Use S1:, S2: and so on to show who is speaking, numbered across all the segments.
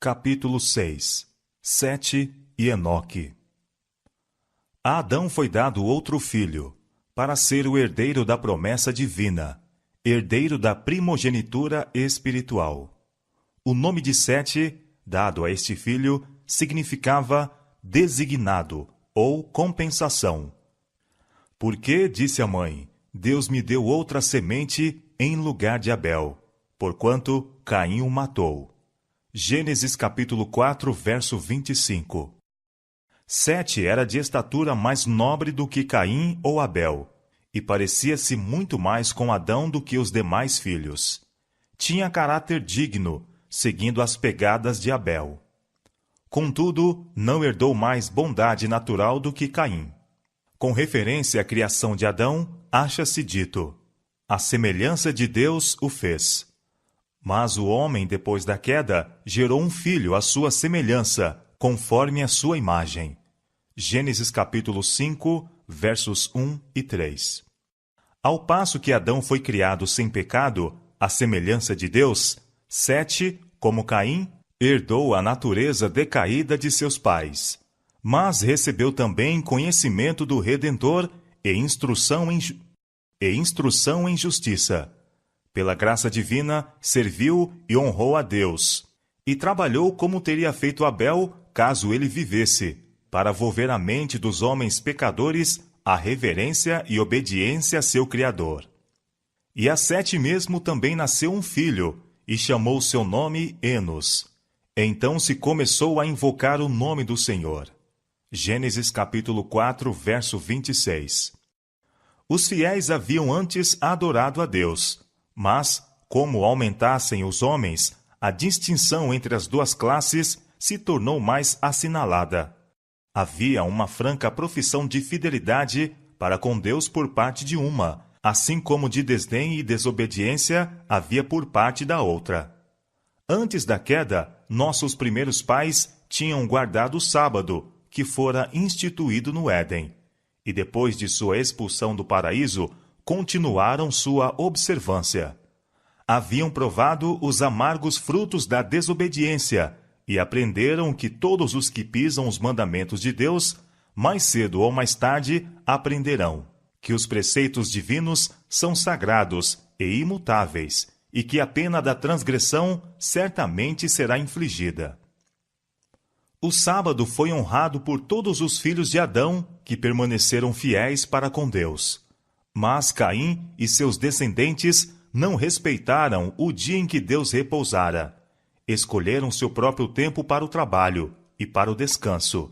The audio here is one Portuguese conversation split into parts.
S1: Capítulo 6. Sete e Enoque. A Adão foi dado outro filho, para ser o herdeiro da promessa divina, herdeiro da primogenitura espiritual. O nome de Sete, dado a este filho, significava designado ou compensação. Porque, disse a mãe, Deus me deu outra semente em lugar de Abel, porquanto Caim o matou. Gênesis capítulo 4, verso 25. Sete era de estatura mais nobre do que Caim ou Abel, e parecia-se muito mais com Adão do que os demais filhos. Tinha caráter digno, seguindo as pegadas de Abel. Contudo, não herdou mais bondade natural do que Caim. Com referência à criação de Adão, acha-se dito: a semelhança de Deus o fez. Mas o homem, depois da queda, gerou um filho à sua semelhança, conforme a sua imagem. Gênesis capítulo 5, versos 1 e 3. Ao passo que Adão foi criado sem pecado, à semelhança de Deus, Sete, como Caim, herdou a natureza decaída de seus pais. Mas recebeu também conhecimento do Redentor e instrução em justiça. Pela graça divina, serviu e honrou a Deus, e trabalhou como teria feito Abel, caso ele vivesse, para volver a mente dos homens pecadores à reverência e obediência a seu Criador. E a Sete mesmo também nasceu um filho, e chamou seu nome Enos. Então se começou a invocar o nome do Senhor. Gênesis capítulo 4, verso 26. Os fiéis haviam antes adorado a Deus, mas, como aumentassem os homens, a distinção entre as duas classes se tornou mais assinalada. Havia uma franca profissão de fidelidade para com Deus por parte de uma, assim como de desdém e desobediência havia por parte da outra. Antes da queda, nossos primeiros pais tinham guardado o sábado, que fora instituído no Éden, e depois de sua expulsão do paraíso, continuaram sua observância. Haviam provado os amargos frutos da desobediência e aprenderam que todos os que pisam os mandamentos de Deus, mais cedo ou mais tarde, aprenderão que os preceitos divinos são sagrados e imutáveis e que a pena da transgressão certamente será infligida. O sábado foi honrado por todos os filhos de Adão que permaneceram fiéis para com Deus. Mas Caim e seus descendentes não respeitaram o dia em que Deus repousara. Escolheram seu próprio tempo para o trabalho e para o descanso,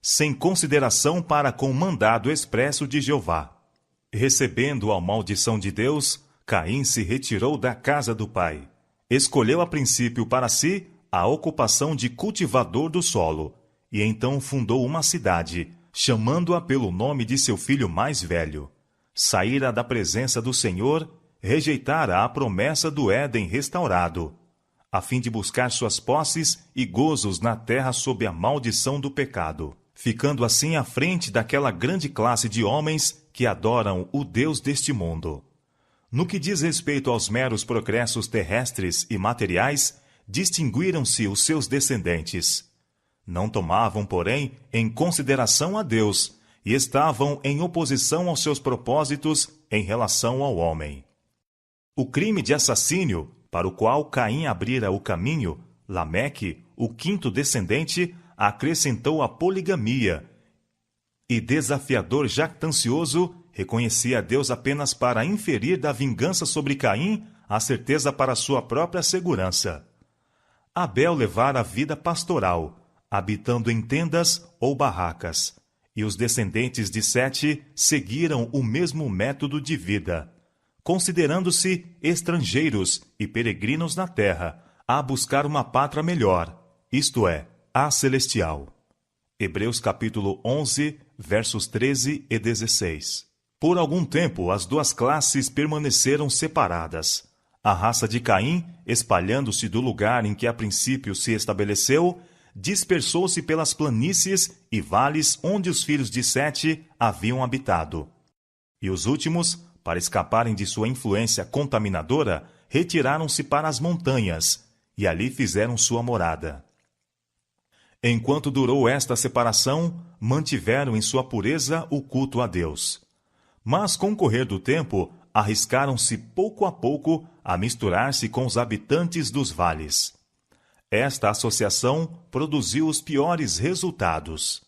S1: sem consideração para com o mandado expresso de Jeová. Recebendo a maldição de Deus, Caim se retirou da casa do pai. Escolheu a princípio para si a ocupação de cultivador do solo, e então fundou uma cidade, chamando-a pelo nome de seu filho mais velho. Saíra da presença do Senhor, rejeitara a promessa do Éden restaurado, a fim de buscar suas posses e gozos na terra sob a maldição do pecado, ficando assim à frente daquela grande classe de homens que adoram o Deus deste mundo. No que diz respeito aos meros progressos terrestres e materiais, distinguiram-se os seus descendentes. Não tomavam, porém, em consideração a Deus, e estavam em oposição aos seus propósitos em relação ao homem. O crime de assassínio, para o qual Caim abrira o caminho, Lameque, o quinto descendente, acrescentou a poligamia, e desafiador jactancioso, reconhecia a Deus apenas para inferir da vingança sobre Caim a certeza para sua própria segurança. Abel levara a vida pastoral, habitando em tendas ou barracas, e os descendentes de Sete seguiram o mesmo método de vida, considerando-se estrangeiros e peregrinos na terra, a buscar uma pátria melhor, isto é, a celestial. Hebreus capítulo 11, versos 13 e 16. Por algum tempo, as duas classes permaneceram separadas. A raça de Caim, espalhando-se do lugar em que a princípio se estabeleceu, dispersou-se pelas planícies e vales onde os filhos de Sete haviam habitado. E os últimos, para escaparem de sua influência contaminadora, retiraram-se para as montanhas, e ali fizeram sua morada. Enquanto durou esta separação, mantiveram em sua pureza o culto a Deus. Mas, com o correr do tempo, arriscaram-se pouco a pouco a misturar-se com os habitantes dos vales. Esta associação produziu os piores resultados.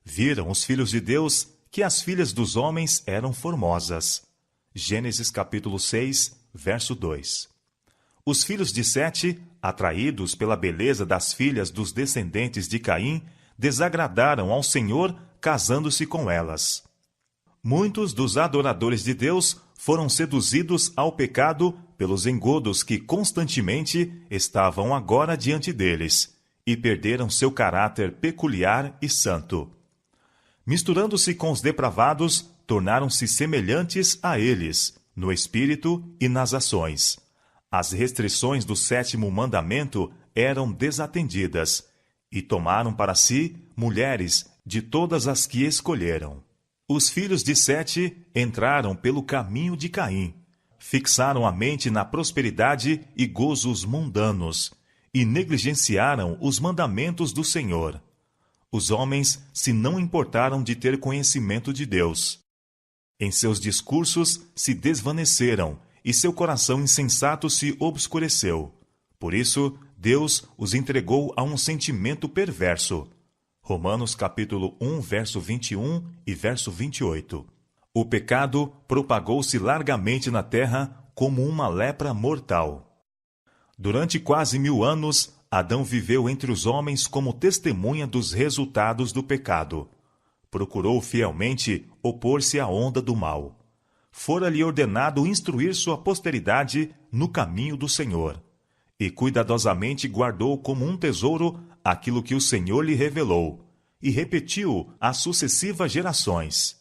S1: Viram os filhos de Deus que as filhas dos homens eram formosas. Gênesis capítulo 6, verso 2. Os filhos de Sete, atraídos pela beleza das filhas dos descendentes de Caim, desagradaram ao Senhor, casando-se com elas. Muitos dos adoradores de Deus foram seduzidos ao pecado pelos engodos que constantemente estavam agora diante deles, e perderam seu caráter peculiar e santo. Misturando-se com os depravados, tornaram-se semelhantes a eles, no espírito e nas ações. As restrições do 7º mandamento eram desatendidas, e tomaram para si mulheres de todas as que escolheram. Os filhos de Sete entraram pelo caminho de Caim, fixaram a mente na prosperidade e gozos mundanos, e negligenciaram os mandamentos do Senhor. Os homens se não importaram de ter conhecimento de Deus. Em seus discursos se desvaneceram, e seu coração insensato se obscureceu. Por isso, Deus os entregou a um sentimento perverso. Romanos capítulo 1, verso 21 e verso 28. O pecado propagou-se largamente na terra como uma lepra mortal. Durante quase 1000 anos, Adão viveu entre os homens como testemunha dos resultados do pecado. Procurou fielmente opor-se à onda do mal. Fora-lhe ordenado instruir sua posteridade no caminho do Senhor, e cuidadosamente guardou como um tesouro aquilo que o Senhor lhe revelou, e repetiu às sucessivas gerações.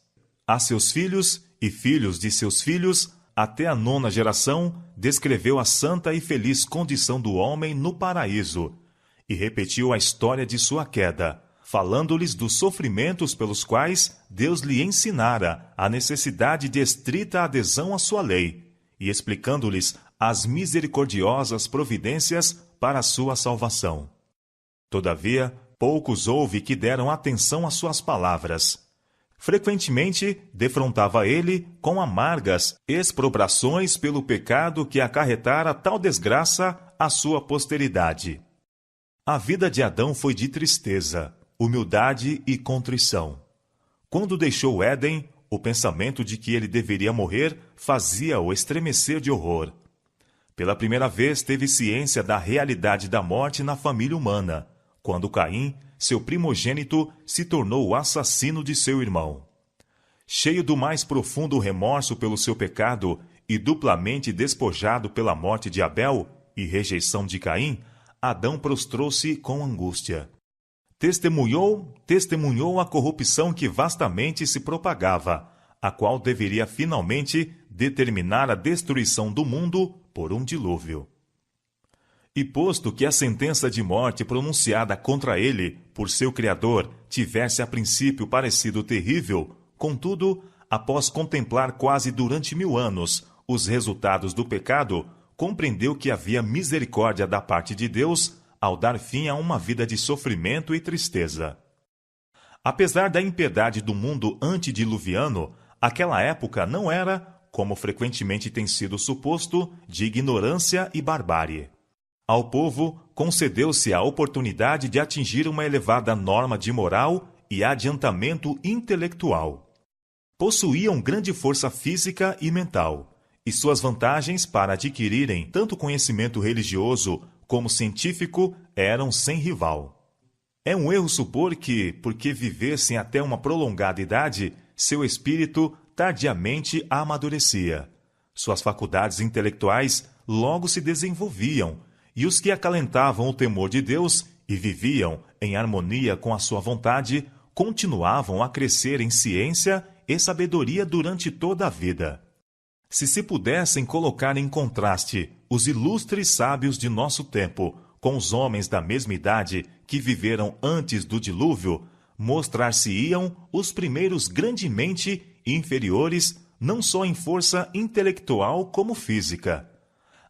S1: A seus filhos e filhos de seus filhos, até a 9ª geração, descreveu a santa e feliz condição do homem no paraíso, e repetiu a história de sua queda, falando-lhes dos sofrimentos pelos quais Deus lhe ensinara a necessidade de estrita adesão à sua lei, e explicando-lhes as misericordiosas providências para a sua salvação. Todavia, poucos houve que deram atenção às suas palavras. Frequentemente, defrontava ele com amargas exprobrações pelo pecado que acarretara tal desgraça à sua posteridade. A vida de Adão foi de tristeza, humildade e contrição. Quando deixou o Éden, o pensamento de que ele deveria morrer fazia-o estremecer de horror. Pela primeira vez teve ciência da realidade da morte na família humana, quando Caim, seu primogênito, se tornou o assassino de seu irmão. Cheio do mais profundo remorso pelo seu pecado e duplamente despojado pela morte de Abel e rejeição de Caim, Adão prostrou-se com angústia. Testemunhou a corrupção que vastamente se propagava, a qual deveria finalmente determinar a destruição do mundo por um dilúvio. E posto que a sentença de morte pronunciada contra ele por seu Criador tivesse a princípio parecido terrível, contudo, após contemplar quase durante 1000 anos os resultados do pecado, compreendeu que havia misericórdia da parte de Deus ao dar fim a uma vida de sofrimento e tristeza. Apesar da impiedade do mundo antediluviano, aquela época não era, como frequentemente tem sido suposto, de ignorância e barbárie. Ao povo concedeu-se a oportunidade de atingir uma elevada norma de moral e adiantamento intelectual. Possuíam grande força física e mental, e suas vantagens para adquirirem tanto conhecimento religioso como científico eram sem rival. É um erro supor que, porque vivessem até uma prolongada idade, seu espírito tardiamente amadurecia. Suas faculdades intelectuais logo se desenvolviam, e os que acalentavam o temor de Deus e viviam em harmonia com a sua vontade, continuavam a crescer em ciência e sabedoria durante toda a vida. Se pudessem colocar em contraste os ilustres sábios de nosso tempo com os homens da mesma idade que viveram antes do dilúvio, mostrar-se-iam os primeiros grandemente inferiores, não só em força intelectual como física.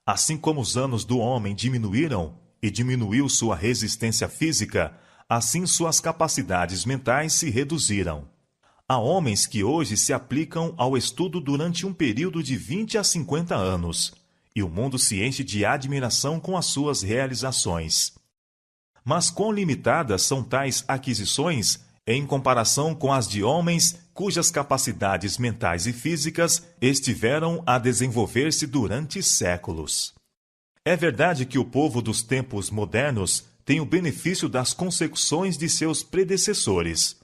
S1: Assim como os anos do homem diminuíram e diminuiu sua resistência física, assim suas capacidades mentais se reduziram. Há homens que hoje se aplicam ao estudo durante um período de 20 a 50 anos, e o mundo se enche de admiração com as suas realizações. Mas quão limitadas são tais aquisições em comparação com as de homens cujas capacidades mentais e físicas estiveram a desenvolver-se durante séculos. É verdade que o povo dos tempos modernos tem o benefício das consecuções de seus predecessores.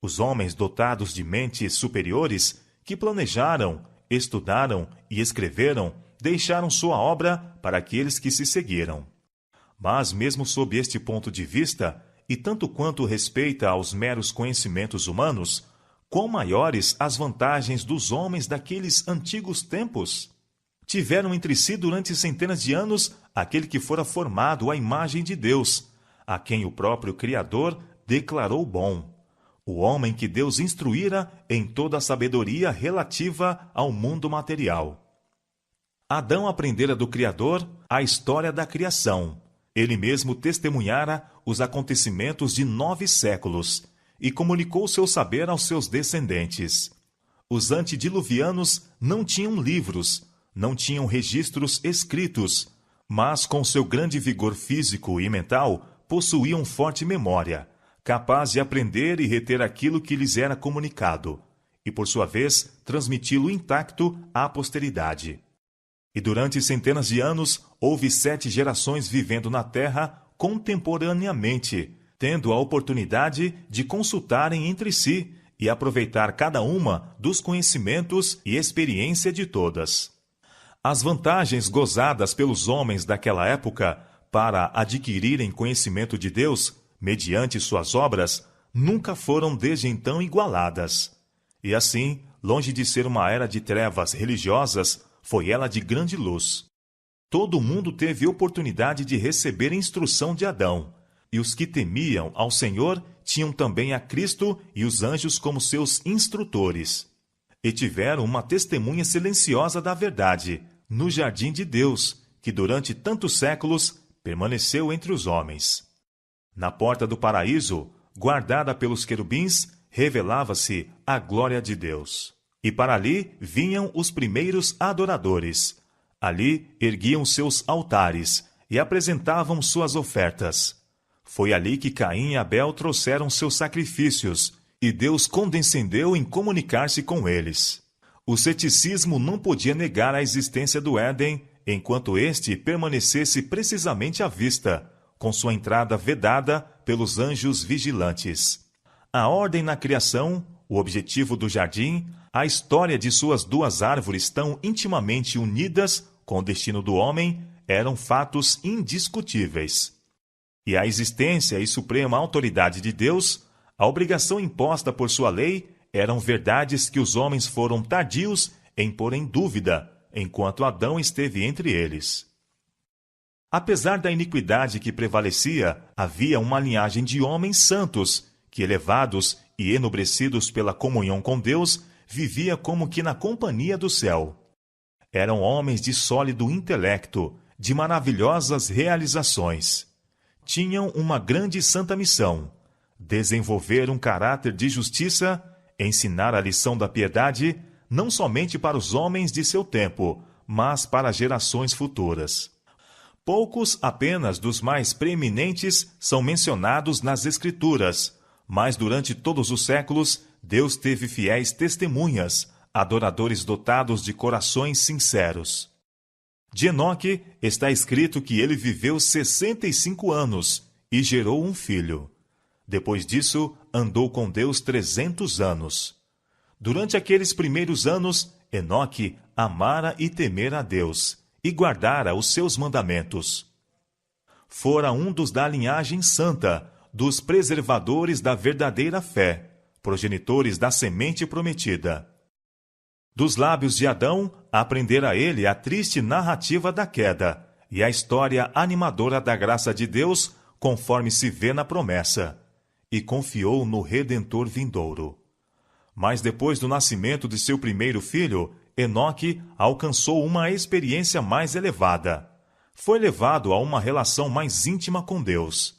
S1: Os homens dotados de mentes superiores, que planejaram, estudaram e escreveram, deixaram sua obra para aqueles que se seguiram. Mas, mesmo sob este ponto de vista, e tanto quanto respeita aos meros conhecimentos humanos, quão maiores as vantagens dos homens daqueles antigos tempos? Tiveram entre si durante centenas de anos aquele que fora formado à imagem de Deus, a quem o próprio Criador declarou bom. O homem que Deus instruíra em toda a sabedoria relativa ao mundo material. Adão aprendera do Criador a história da criação. Ele mesmo testemunhara os acontecimentos de 9 séculos e comunicou seu saber aos seus descendentes. Os antediluvianos não tinham livros, não tinham registros escritos, mas com seu grande vigor físico e mental possuíam forte memória, capaz de aprender e reter aquilo que lhes era comunicado, e por sua vez transmiti-lo intacto à posteridade. E durante centenas de anos houve 7 gerações vivendo na Terra contemporaneamente, tendo a oportunidade de consultarem entre si e aproveitar cada uma dos conhecimentos e experiência de todas. As vantagens gozadas pelos homens daquela época para adquirirem conhecimento de Deus, mediante suas obras, nunca foram desde então igualadas. E assim, longe de ser uma era de trevas religiosas, foi ela de grande luz. Todo mundo teve oportunidade de receber instrução de Adão, e os que temiam ao Senhor tinham também a Cristo e os anjos como seus instrutores. E tiveram uma testemunha silenciosa da verdade, no jardim de Deus, que durante tantos séculos permaneceu entre os homens. Na porta do paraíso, guardada pelos querubins, revelava-se a glória de Deus. E para ali vinham os primeiros adoradores. Ali erguiam seus altares e apresentavam suas ofertas. Foi ali que Caim e Abel trouxeram seus sacrifícios, e Deus condescendeu em comunicar-se com eles. O ceticismo não podia negar a existência do Éden, enquanto este permanecesse precisamente à vista, com sua entrada vedada pelos anjos vigilantes. A ordem na criação, o objetivo do jardim, a história de suas 2 árvores tão intimamente unidas com o destino do homem eram fatos indiscutíveis. E a existência e suprema autoridade de Deus, a obrigação imposta por sua lei, eram verdades que os homens foram tardios em pôr em dúvida, enquanto Adão esteve entre eles. Apesar da iniquidade que prevalecia, havia uma linhagem de homens santos, que, elevados e enobrecidos pela comunhão com Deus, vivia como que na companhia do céu. Eram homens de sólido intelecto, de maravilhosas realizações. Tinham uma grande e santa missão: desenvolver um caráter de justiça, ensinar a lição da piedade, não somente para os homens de seu tempo, mas para gerações futuras. Poucos apenas dos mais preeminentes são mencionados nas Escrituras, mas durante todos os séculos, Deus teve fiéis testemunhas, adoradores dotados de corações sinceros. De Enoque está escrito que ele viveu 65 anos e gerou um filho. Depois disso, andou com Deus 300 anos. Durante aqueles primeiros anos, Enoque amara e temera a Deus, e guardara os seus mandamentos. Fora um dos da linhagem santa, dos preservadores da verdadeira fé, progenitores da semente prometida. Dos lábios de Adão, aprendera ele a triste narrativa da queda e a história animadora da graça de Deus, conforme se vê na promessa, e confiou no Redentor vindouro. Mas depois do nascimento de seu primeiro filho, Enoque alcançou uma experiência mais elevada. Foi levado a uma relação mais íntima com Deus.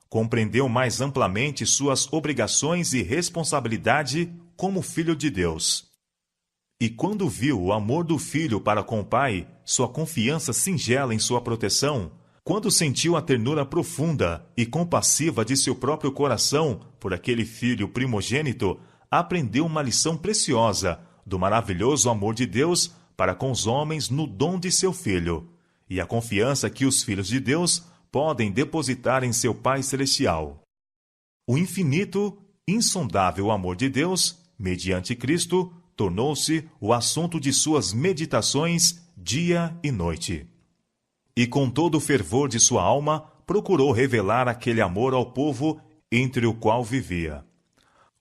S1: compreendeu mais amplamente suas obrigações e responsabilidade como filho de Deus. E quando viu o amor do filho para com o pai, sua confiança singela em sua proteção, quando sentiu a ternura profunda e compassiva de seu próprio coração por aquele filho primogênito, aprendeu uma lição preciosa do maravilhoso amor de Deus para com os homens no dom de seu filho, e a confiança que os filhos de Deus podem depositar em seu Pai Celestial. O infinito, insondável amor de Deus, mediante Cristo, tornou-se o assunto de suas meditações dia e noite. E com todo o fervor de sua alma, procurou revelar aquele amor ao povo entre o qual vivia.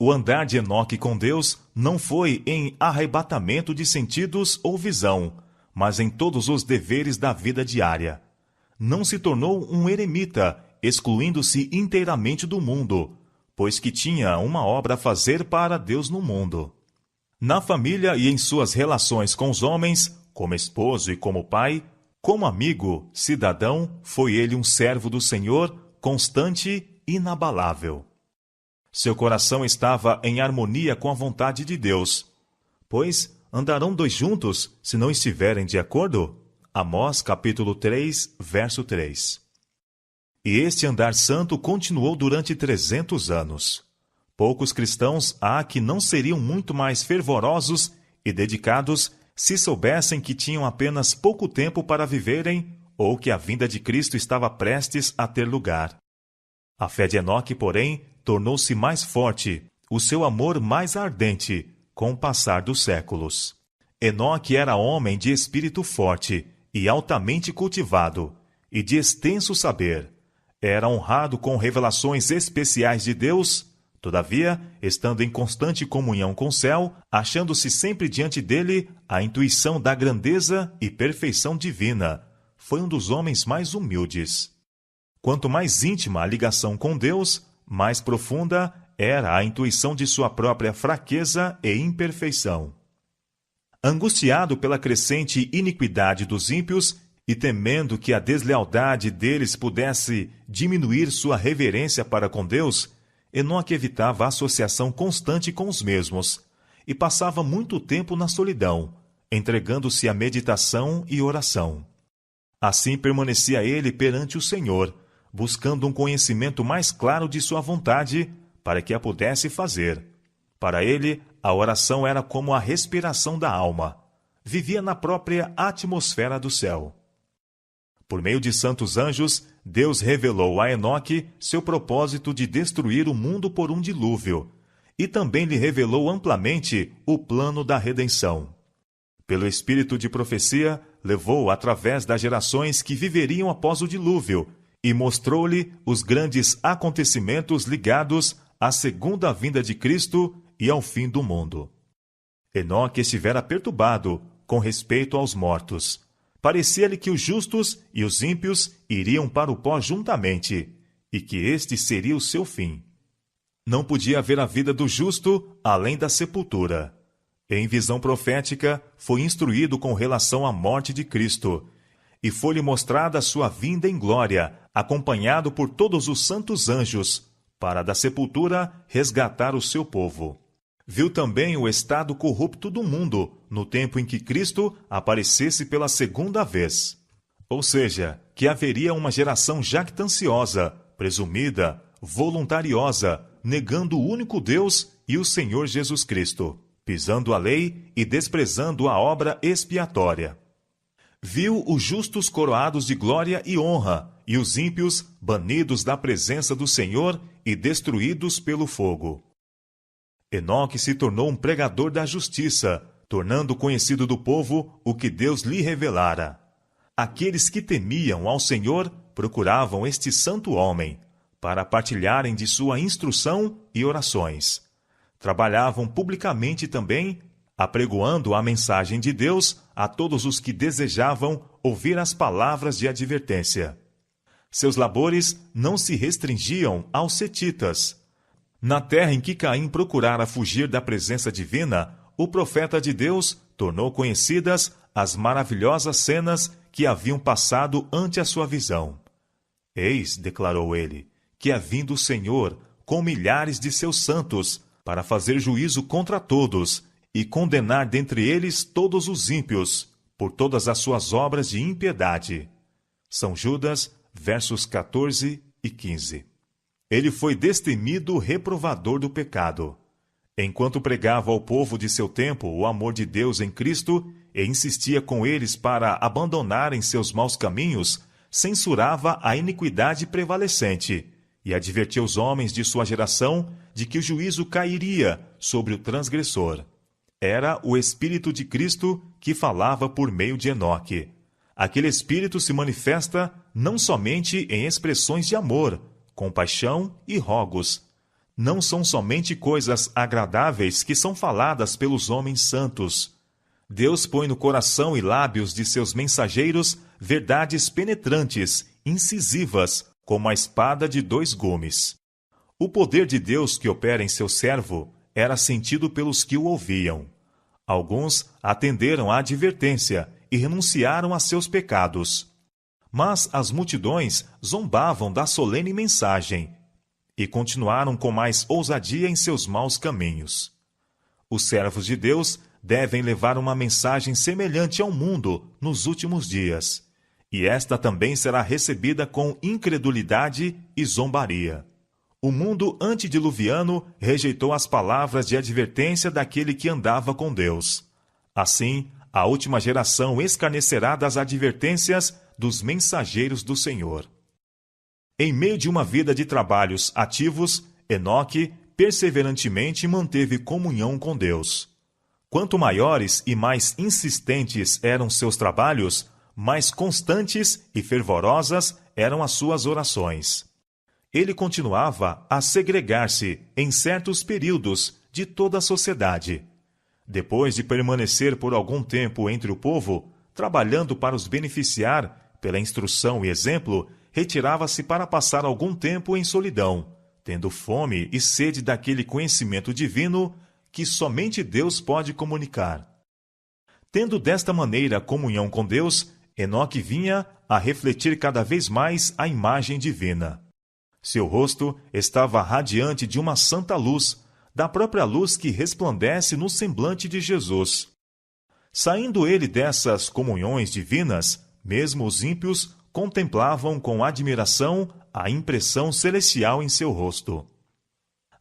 S1: O andar de Enoque com Deus não foi em arrebatamento de sentidos ou visão, mas em todos os deveres da vida diária. Não se tornou um eremita, excluindo-se inteiramente do mundo, pois que tinha uma obra a fazer para Deus no mundo. Na família e em suas relações com os homens, como esposo e como pai, como amigo, cidadão, foi ele um servo do Senhor, constante e inabalável. Seu coração estava em harmonia com a vontade de Deus. Pois andarão dois juntos, se não estiverem de acordo? Amós, capítulo 3, verso 3. E este andar santo continuou durante 300 anos. Poucos cristãos há que não seriam muito mais fervorosos e dedicados se soubessem que tinham apenas pouco tempo para viverem ou que a vinda de Cristo estava prestes a ter lugar. A fé de Enoque, porém, tornou-se mais forte, o seu amor mais ardente, com o passar dos séculos. Enoque era homem de espírito forte e altamente cultivado, e de extenso saber. Era honrado com revelações especiais de Deus, todavia, estando em constante comunhão com o céu, achando-se sempre diante dele a intuição da grandeza e perfeição divina, foi um dos homens mais humildes. Quanto mais íntima a ligação com Deus, mais profunda era a intuição de sua própria fraqueza e imperfeição. Angustiado pela crescente iniquidade dos ímpios e temendo que a deslealdade deles pudesse diminuir sua reverência para com Deus, Enoque evitava a associação constante com os mesmos e passava muito tempo na solidão, entregando-se à meditação e oração. Assim permanecia ele perante o Senhor, buscando um conhecimento mais claro de sua vontade, para que a pudesse fazer. Para ele, a oração era como a respiração da alma. Vivia na própria atmosfera do céu. Por meio de santos anjos, Deus revelou a Enoque seu propósito de destruir o mundo por um dilúvio, e também lhe revelou amplamente o plano da redenção. Pelo espírito de profecia, levou através das gerações que viveriam após o dilúvio, e mostrou-lhe os grandes acontecimentos ligados à segunda vinda de Cristo e ao fim do mundo. Enoque estivera perturbado com respeito aos mortos. Parecia-lhe que os justos e os ímpios iriam para o pó juntamente, e que este seria o seu fim. Não podia haver a vida do justo além da sepultura. Em visão profética, foi instruído com relação à morte de Cristo, e foi-lhe mostrada a sua vinda em glória, acompanhado por todos os santos anjos, para da sepultura resgatar o seu povo. Viu também o estado corrupto do mundo, no tempo em que Cristo aparecesse pela segunda vez. Ou seja, que haveria uma geração jactanciosa, presumida, voluntariosa, negando o único Deus e o Senhor Jesus Cristo, pisando a lei e desprezando a obra expiatória. Viu os justos coroados de glória e honra, e os ímpios banidos da presença do Senhor e destruídos pelo fogo. Enoque se tornou um pregador da justiça, tornando conhecido do povo o que Deus lhe revelara. Aqueles que temiam ao Senhor procuravam este santo homem, para partilharem de sua instrução e orações. Trabalhavam publicamente também, apregoando a mensagem de Deus a todos os que desejavam ouvir as palavras de advertência. Seus labores não se restringiam aos setitas. Na terra em que Caim procurara fugir da presença divina, o profeta de Deus tornou conhecidas as maravilhosas cenas que haviam passado ante a sua visão. Eis, declarou ele, que é vindo o Senhor com milhares de seus santos, para fazer juízo contra todos e condenar dentre eles todos os ímpios, por todas as suas obras de impiedade. São Judas, versos 14 e 15. Ele foi destemido reprovador do pecado. Enquanto pregava ao povo de seu tempo o amor de Deus em Cristo e insistia com eles para abandonarem seus maus caminhos, censurava a iniquidade prevalecente e advertia os homens de sua geração de que o juízo cairia sobre o transgressor. Era o Espírito de Cristo que falava por meio de Enoque. Aquele Espírito se manifesta não somente em expressões de amor, compaixão e rogos. Não são somente coisas agradáveis que são faladas pelos homens santos. Deus põe no coração e lábios de seus mensageiros verdades penetrantes, incisivas, como a espada de 2 gumes. O poder de Deus que opera em seu servo era sentido pelos que o ouviam. Alguns atenderam à advertência e renunciaram a seus pecados. Mas as multidões zombavam da solene mensagem e continuaram com mais ousadia em seus maus caminhos. Os servos de Deus devem levar uma mensagem semelhante ao mundo nos últimos dias, e esta também será recebida com incredulidade e zombaria. O mundo antediluviano rejeitou as palavras de advertência daquele que andava com Deus. Assim, a última geração escarnecerá das advertências dos mensageiros do Senhor. Em meio de uma vida de trabalhos ativos, Enoque perseverantemente manteve comunhão com Deus. Quanto maiores e mais insistentes eram seus trabalhos, mais constantes e fervorosas eram as suas orações. Ele continuava a segregar-se em certos períodos de toda a sociedade. Depois de permanecer por algum tempo entre o povo, trabalhando para os beneficiar pela instrução e exemplo, retirava-se para passar algum tempo em solidão, tendo fome e sede daquele conhecimento divino que somente Deus pode comunicar. Tendo desta maneira comunhão com Deus, Enoque vinha a refletir cada vez mais a imagem divina. Seu rosto estava radiante de uma santa luz, da própria luz que resplandece no semblante de Jesus. Saindo ele dessas comunhões divinas, mesmo os ímpios contemplavam com admiração a impressão celestial em seu rosto.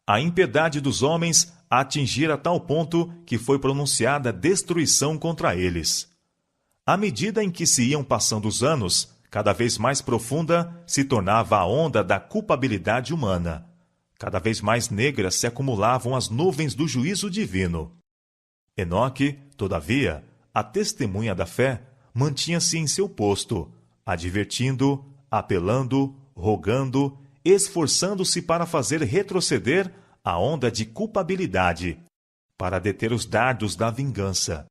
S1: A impiedade dos homens atingira a tal ponto que foi pronunciada destruição contra eles. À medida em que se iam passando os anos, cada vez mais profunda se tornava a onda da culpabilidade humana. Cada vez mais negras se acumulavam as nuvens do juízo divino. Enoque, todavia, a testemunha da fé, mantinha-se em seu posto, advertindo, apelando, rogando, esforçando-se para fazer retroceder a onda de culpabilidade, para deter os dardos da vingança.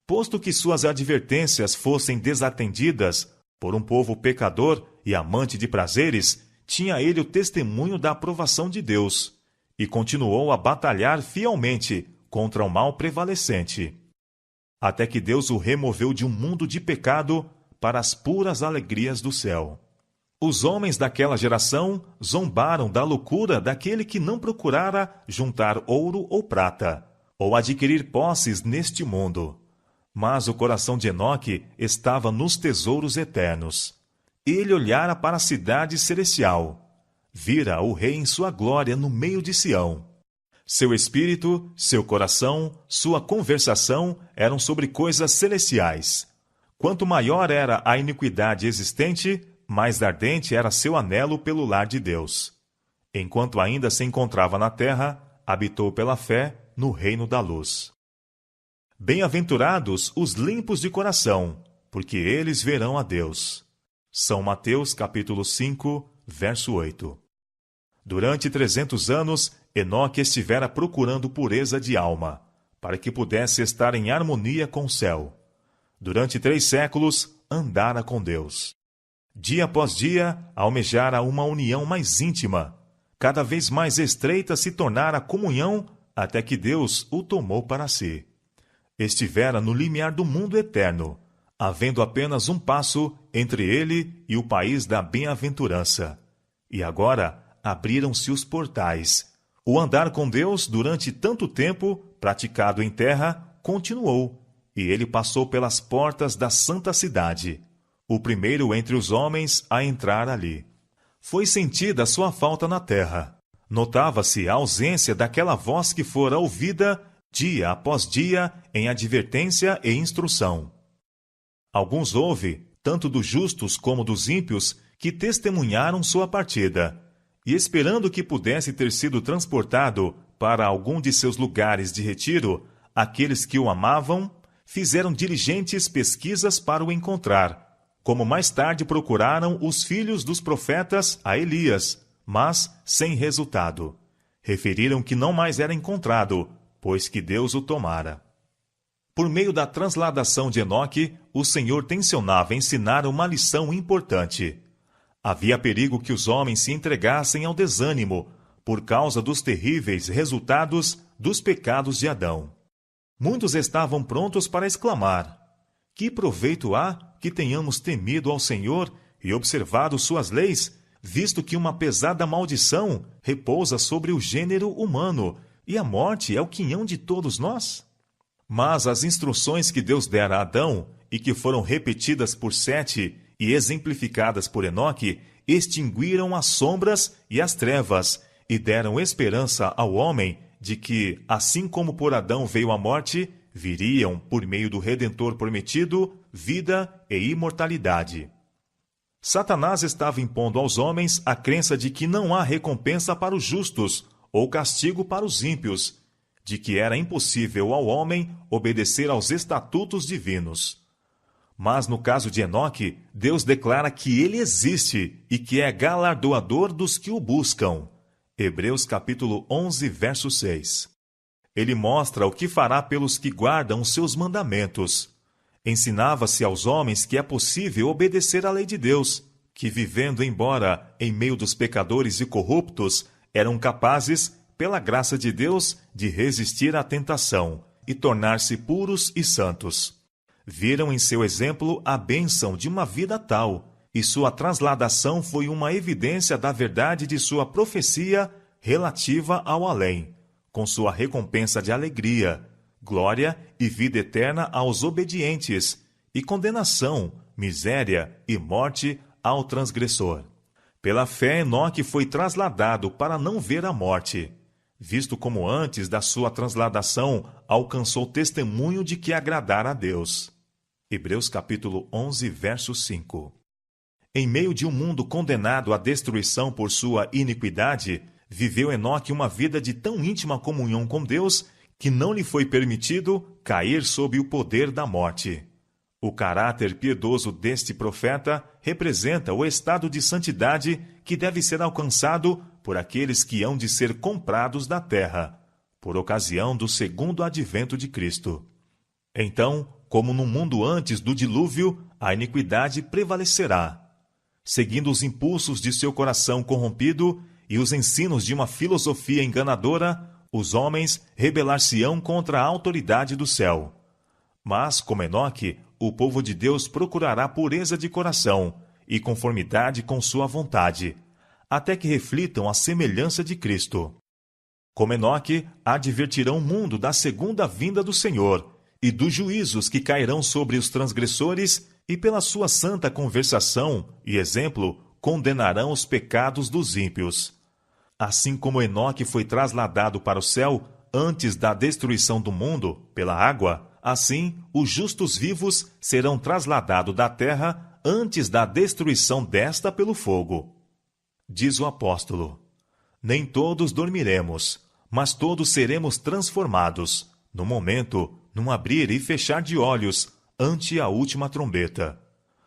S1: Posto que suas advertências fossem desatendidas por um povo pecador e amante de prazeres, tinha ele o testemunho da aprovação de Deus, e continuou a batalhar fielmente contra o mal prevalecente, até que Deus o removeu de um mundo de pecado para as puras alegrias do céu. Os homens daquela geração zombaram da loucura daquele que não procurara juntar ouro ou prata, ou adquirir posses neste mundo. Mas o coração de Enoque estava nos tesouros eternos. Ele olhara para a cidade celestial. Vira o rei em sua glória no meio de Sião. Seu espírito, seu coração, sua conversação eram sobre coisas celestiais. Quanto maior era a iniquidade existente, mais ardente era seu anelo pelo lar de Deus. Enquanto ainda se encontrava na terra, habitou pela fé no reino da luz. Bem-aventurados os limpos de coração, porque eles verão a Deus. São Mateus capítulo 5, verso 8. Durante 300 anos, Enoque estivera procurando pureza de alma, para que pudesse estar em harmonia com o céu. Durante 3 séculos, andara com Deus. Dia após dia, almejara uma união mais íntima. Cada vez mais estreita se tornara a comunhão, até que Deus o tomou para si. Estivera no limiar do mundo eterno, havendo apenas um passo entre ele e o país da bem-aventurança. E agora abriram-se os portais. O andar com Deus durante tanto tempo, praticado em terra, continuou, e ele passou pelas portas da santa cidade, o primeiro entre os homens a entrar ali. Foi sentida sua falta na terra. Notava-se a ausência daquela voz que fora ouvida dia após dia em advertência e instrução. Alguns houve, tanto dos justos como dos ímpios, que testemunharam sua partida, e esperando que pudesse ter sido transportado para algum de seus lugares de retiro, aqueles que o amavam fizeram diligentes pesquisas para o encontrar, como mais tarde procuraram os filhos dos profetas a Elias, mas sem resultado. Referiram que não mais era encontrado, pois que Deus o tomara. Por meio da transladação de Enoque, o Senhor tencionava ensinar uma lição importante. Havia perigo que os homens se entregassem ao desânimo por causa dos terríveis resultados dos pecados de Adão. Muitos estavam prontos para exclamar: que proveito há que tenhamos temido ao Senhor e observado suas leis, visto que uma pesada maldição repousa sobre o gênero humano, e a morte é o quinhão de todos nós? Mas as instruções que Deus dera a Adão, e que foram repetidas por Sete e exemplificadas por Enoque, extinguiram as sombras e as trevas, e deram esperança ao homem de que, assim como por Adão veio a morte, viriam, por meio do Redentor prometido, vida e imortalidade. Satanás estava impondo aos homens a crença de que não há recompensa para os justos ou castigo para os ímpios, de que era impossível ao homem obedecer aos estatutos divinos. Mas no caso de Enoque, Deus declara que ele existe e que é galardoador dos que o buscam. Hebreus capítulo 11, verso 6. Ele mostra o que fará pelos que guardam os seus mandamentos. Ensinava-se aos homens que é possível obedecer à lei de Deus, que vivendo embora em meio dos pecadores e corruptos, eram capazes, pela graça de Deus, de resistir à tentação e tornar-se puros e santos. Viram em seu exemplo a bênção de uma vida tal, e sua transladação foi uma evidência da verdade de sua profecia relativa ao além, com sua recompensa de alegria, glória e vida eterna aos obedientes, e condenação, miséria e morte ao transgressor. Pela fé, Enoque foi trasladado para não ver a morte, visto como antes da sua transladação alcançou testemunho de que agradara a Deus. Hebreus capítulo 11, verso 5. Em meio de um mundo condenado à destruição por sua iniquidade, viveu Enoque uma vida de tão íntima comunhão com Deus que não lhe foi permitido cair sob o poder da morte. O caráter piedoso deste profeta representa o estado de santidade que deve ser alcançado por aqueles que hão de ser comprados da terra, por ocasião do segundo advento de Cristo. Então, como no mundo antes do dilúvio, a iniquidade prevalecerá. Seguindo os impulsos de seu coração corrompido e os ensinos de uma filosofia enganadora, os homens rebelar-se-ão contra a autoridade do céu. Mas, como Enoque, o povo de Deus procurará pureza de coração e conformidade com sua vontade, até que reflitam a semelhança de Cristo. Como Enoque, advertirão o mundo da segunda vinda do Senhor e dos juízos que cairão sobre os transgressores, e pela sua santa conversação e exemplo condenarão os pecados dos ímpios. Assim como Enoque foi trasladado para o céu antes da destruição do mundo pela água, assim os justos vivos serão trasladados da terra antes da destruição desta pelo fogo. Diz o apóstolo: nem todos dormiremos, mas todos seremos transformados, no momento, num abrir e fechar de olhos, ante a última trombeta.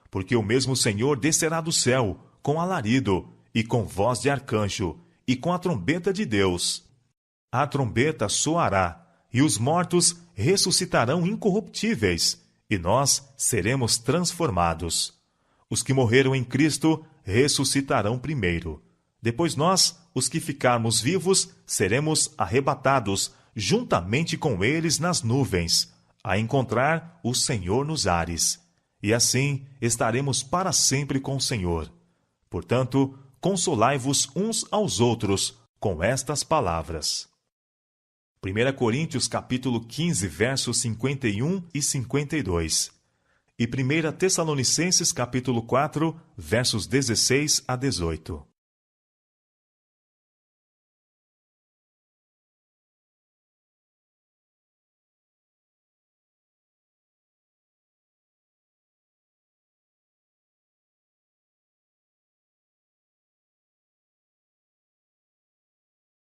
S1: Porque o mesmo Senhor descerá do céu, com alarido, e com voz de arcanjo, e com a trombeta de Deus. A trombeta soará, e os mortos ressuscitarão incorruptíveis, e nós seremos transformados. Os que morreram em Cristo ressuscitarão primeiro. Depois nós, os que ficarmos vivos, seremos arrebatados juntamente com eles nas nuvens, a encontrar o Senhor nos ares. E assim estaremos para sempre com o Senhor. Portanto, consolai-vos uns aos outros com estas palavras. 1 Coríntios capítulo 15, versos 51 e 52. E 1 Tessalonicenses capítulo 4, versos 16 a 18.